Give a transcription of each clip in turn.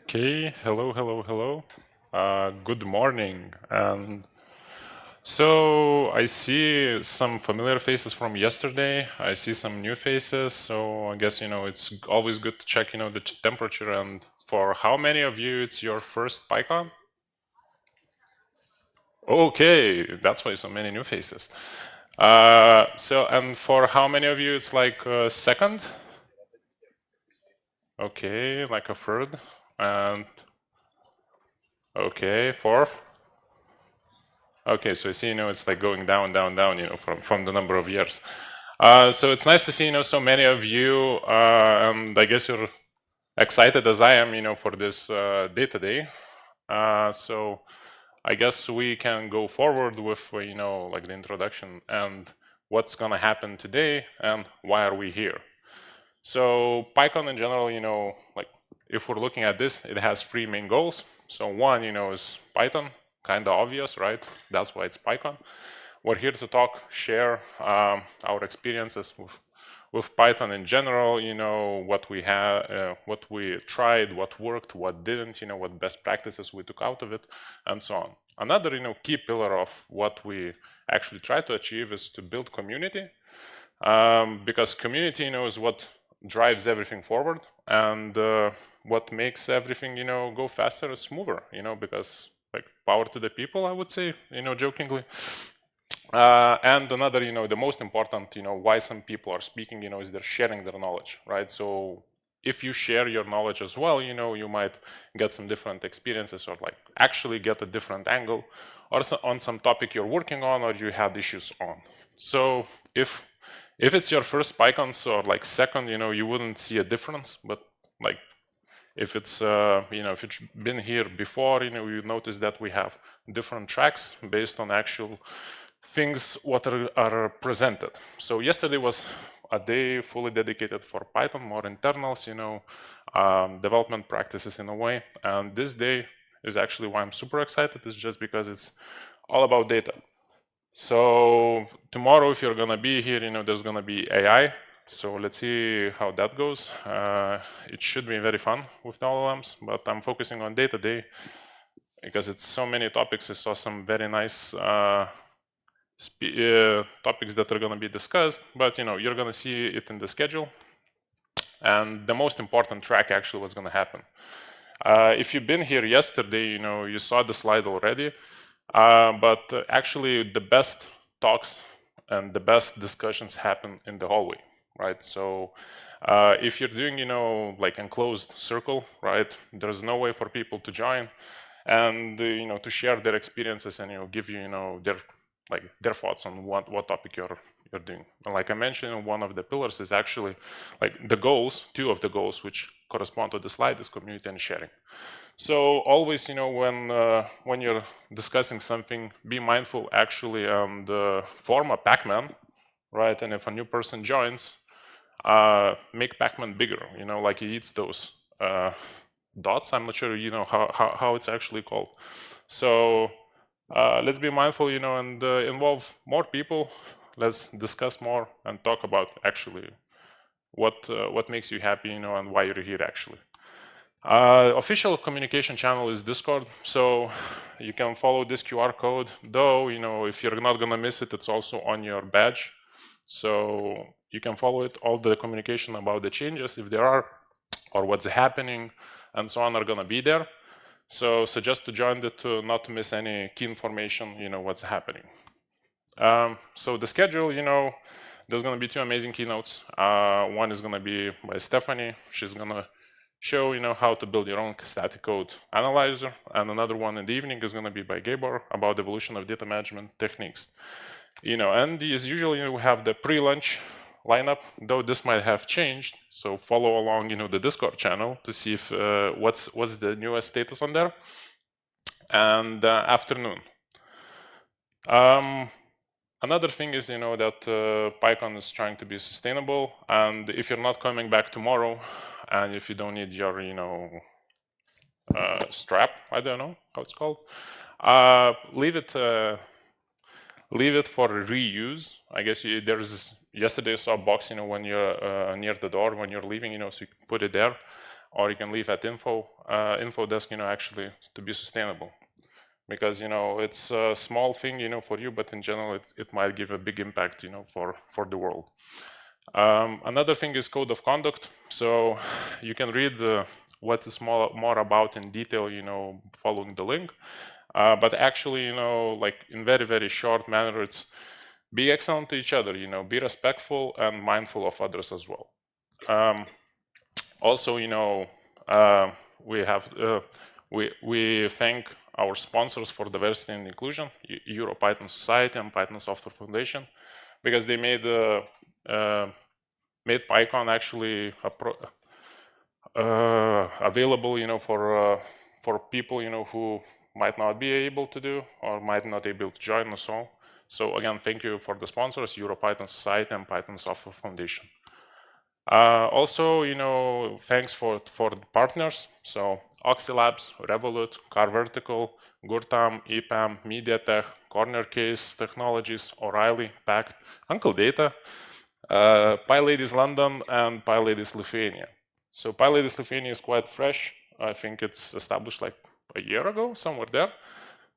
Okay, hello. Good morning. And so I see some familiar faces from yesterday. I see some new faces. So I guess, it's always good to check, the temperature. And for how many of you it's your first PyCon? Okay, that's why so many new faces. And for how many of you it's like second? Okay, like a third. And okay, fourth. Okay, so I see, it's like going down, from the number of years. So it's nice to see, so many of you, and I guess you're excited as I am, for this day today. So I guess we can go forward with, like the introduction and what's gonna happen today and why are we here. So PyCon in general, like if we're looking at this, it has three main goals. So one, is Python, kind of obvious, right? That's why it's PyCon. We're here to talk, share our experiences with Python in general. What we had, what we tried, what worked, what didn't. What best practices we took out of it, and so on. Another, key pillar of what we actually try to achieve is to build community, because community, is what drives everything forward, and what makes everything, go faster and smoother. Because like power to the people, I would say, jokingly. And another, the most important, why some people are speaking, is they're sharing their knowledge, right? So if you share your knowledge as well, you might get some different experiences or like actually get a different angle or on some topic you're working on or you had issues on. So if it's your first PyCon or like second, you wouldn't see a difference, but like if it's if it's been here before, you notice that we have different tracks based on actual things what are presented. So yesterday was a day fully dedicated for Python, more internals, development practices in a way. And this day is actually why I'm super excited. Is just because it's all about data. So tomorrow, if you're gonna be here, there's gonna be AI. So let's see how that goes. It should be very fun with the LLMs, but I'm focusing on day to day because it's so many topics. I saw some very nice topics that are going to be discussed, but you're going to see it in the schedule. And the most important track actually what's going to happen. If you've been here yesterday, you saw the slide already, but actually the best talks and the best discussions happen in the hallway, right? So if you're doing, like enclosed circle, right, there's no way for people to join and to share their experiences and give you their thoughts on what topic you're doing. And like I mentioned, one of the pillars is actually like the goals. Two of the goals which correspond to the slide is community and sharing. So always, when you're discussing something, be mindful actually and form a Pac-Man, right? And if a new person joins, make Pac-Man bigger. Like he eats those dots. I'm not sure how it's actually called. So let's be mindful, and involve more people. Let's discuss more and talk about actually what makes you happy, and why you're here actually. Official communication channel is Discord, so you can follow this QR code. Though, if you're not gonna miss it, it's also on your badge, so you can follow it. All the communication about the changes, if there are, or what's happening, and so on, are gonna be there. So suggest to join it to not miss any key information, what's happening. So the schedule, there's gonna be two amazing keynotes. One is gonna be by Stephanie. She's gonna show, how to build your own static code analyzer. And another one in the evening is gonna be by Gabor about the evolution of data management techniques. And as usual, we have the pre-lunch lineup, though this might have changed. So follow along, the Discord channel to see if what's the newest status on there. And afternoon. Another thing is, that PyCon is trying to be sustainable, and if you're not coming back tomorrow, and if you don't need your, strap, I don't know how it's called, leave it for reuse. I guess yesterday I saw a box, when you're near the door when you're leaving, so you can put it there. or you can leave at info desk, actually to be sustainable. Because, it's a small thing, for you, but in general, it might give a big impact, for the world. Another thing is code of conduct. So you can read what is more about in detail, following the link. But actually, like in very, very short manner, it's be excellent to each other, be respectful and mindful of others as well. Also, we have we thank our sponsors for diversity and inclusion, Euro Python Society and Python Software Foundation, because they made PyCon actually available, for people, who might not be able to do or might not able to join us all. So again, thank you for the sponsors, Euro Python Society and Python Software Foundation. Also, thanks for the partners. So Oxylabs, Revolut, Car Vertical, Gurtam, EPAM, MediaTek, Corner Case Technologies, O'Reilly, Pact, Uncle Data, PyLadies London, and PyLadies Lithuania. So PyLadies Lithuania is quite fresh. I think it's established like a year ago, somewhere there.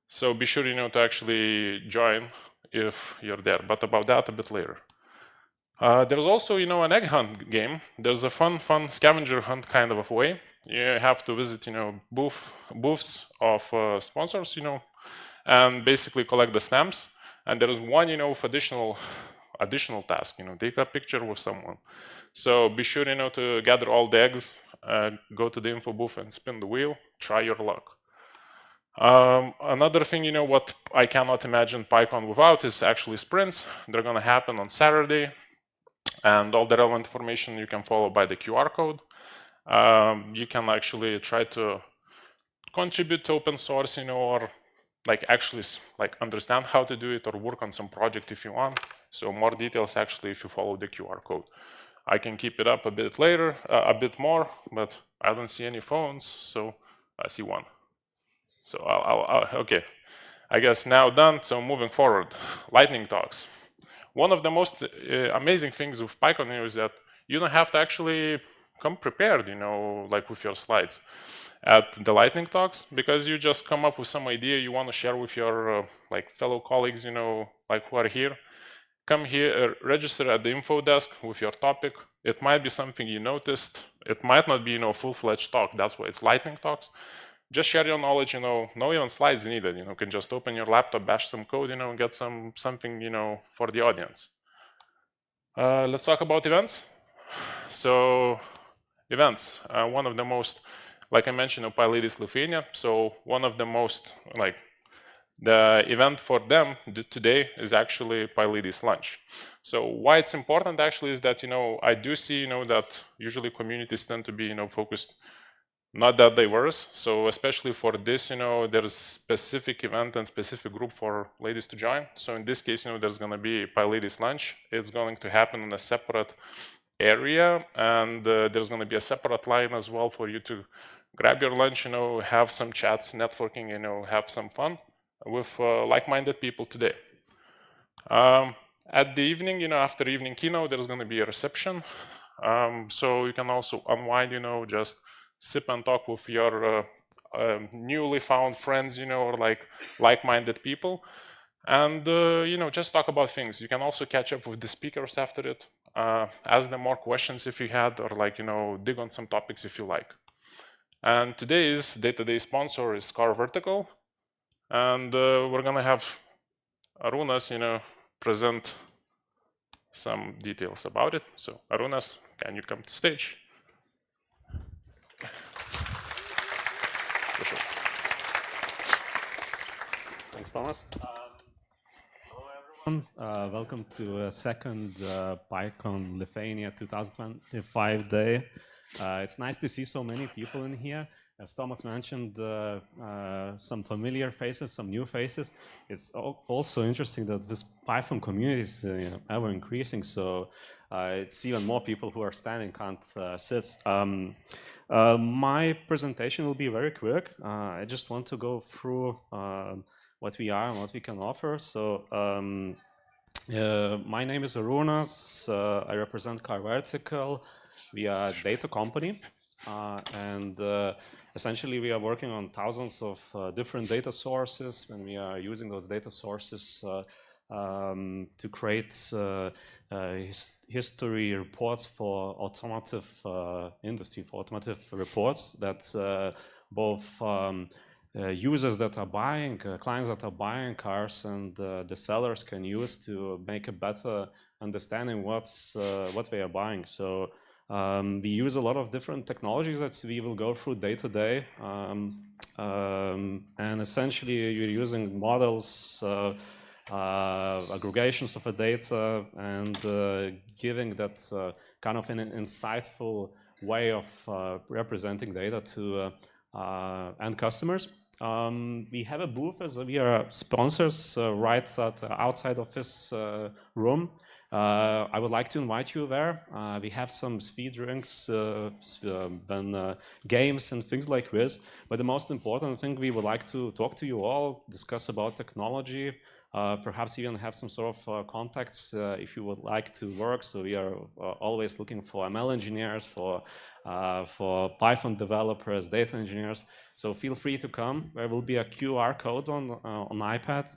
So be sure, to actually join if you're there. But about that a bit later. There's also, an egg hunt game. There's a fun scavenger hunt kind of a way. You have to visit, booths of sponsors, and basically collect the stamps. And there is one, additional task, take a picture with someone. So be sure, to gather all the eggs, go to the info booth and spin the wheel, try your luck. Another thing, what I cannot imagine PyCon without is actually sprints. They're going to happen on Saturday. And all the relevant information you can follow by the QR code. You can actually try to contribute to open source, or like actually like understand how to do it or work on some project if you want. So more details actually if you follow the QR code. I can keep it up a bit later, a bit more, but I don't see any phones, so I see one. So okay, I guess now done. So moving forward, lightning talks. One of the most amazing things with PyCon is that you don't have to actually come prepared, like with your slides at the lightning talks, because you just come up with some idea you want to share with your like fellow colleagues, like who are here. Come here, register at the info desk with your topic. It might be something you noticed. It might not be, full-fledged talk. That's why it's lightning talks. Just share your knowledge, no even slides needed. You can just open your laptop, bash some code, and get something, for the audience. Let's talk about events. So events, one of the most, like I mentioned, PyLadies Lithuania. So one of the most, like the event for them today is actually PyLadies lunch. So why it's important actually is that, I do see, that usually communities tend to be, focused not that diverse. So especially for this, there's specific event and specific group for ladies to join. So in this case, there's going to be PyLadies lunch. It's going to happen in a separate area, and there's going to be a separate line as well for you to grab your lunch, have some chats, networking, have some fun with like-minded people today. At the evening, after evening keynote, there's going to be a reception. So you can also unwind, just sip and talk with your newly found friends, or like-minded people, and just talk about things. You can also catch up with the speakers after it, ask them more questions if you had, or dig on some topics if you like. And today's day-to-day sponsor is Car Vertical, and we're gonna have Arūnas, present some details about it. So Arūnas, can you come to stage? For sure. Thanks, Tomas. Hello, everyone. Welcome to a second PyCon Lithuania 2025 day. It's nice to see so many people in here. As Tomas mentioned, some familiar faces, some new faces. It's also interesting that this Python community is ever increasing, so it's even more people who are standing can't sit. My presentation will be very quick. I just want to go through what we are and what we can offer. So my name is Arūnas. I represent Car Vertical. We are a data company. and essentially we are working on thousands of different data sources, and we are using those data sources to create history reports for automotive industry, for automotive reports that both users that are buying, clients that are buying cars, and the sellers can use to make a better understanding what they are buying. So we use a lot of different technologies that we will go through day to day, and essentially you're using models, aggregations of the data, and giving that kind of an insightful way of representing data to end customers. We have a booth as we are sponsors right at outside of this room. I would like to invite you there. We have some speed drinks, games and things like this. But the most important thing, we would like to talk to you all, discuss about technology, perhaps even have some sort of contacts if you would like to work. So we are always looking for ML engineers, for Python developers, data engineers. So feel free to come. There will be a QR code on iPad.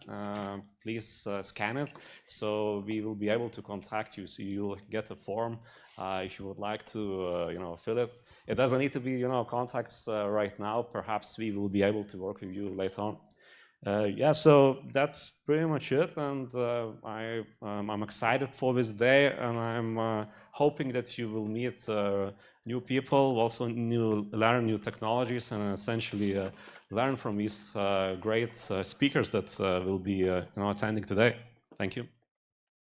Please scan it, so we will be able to contact you. So you'll get a form if you would like to, fill it. It doesn't need to be, contacts right now. Perhaps we will be able to work with you later on. Yeah, so that's pretty much it, and I'm excited for this day, and I'm hoping that you will meet new people, also learn new technologies, and essentially learn from these great speakers that will be attending today. Thank you.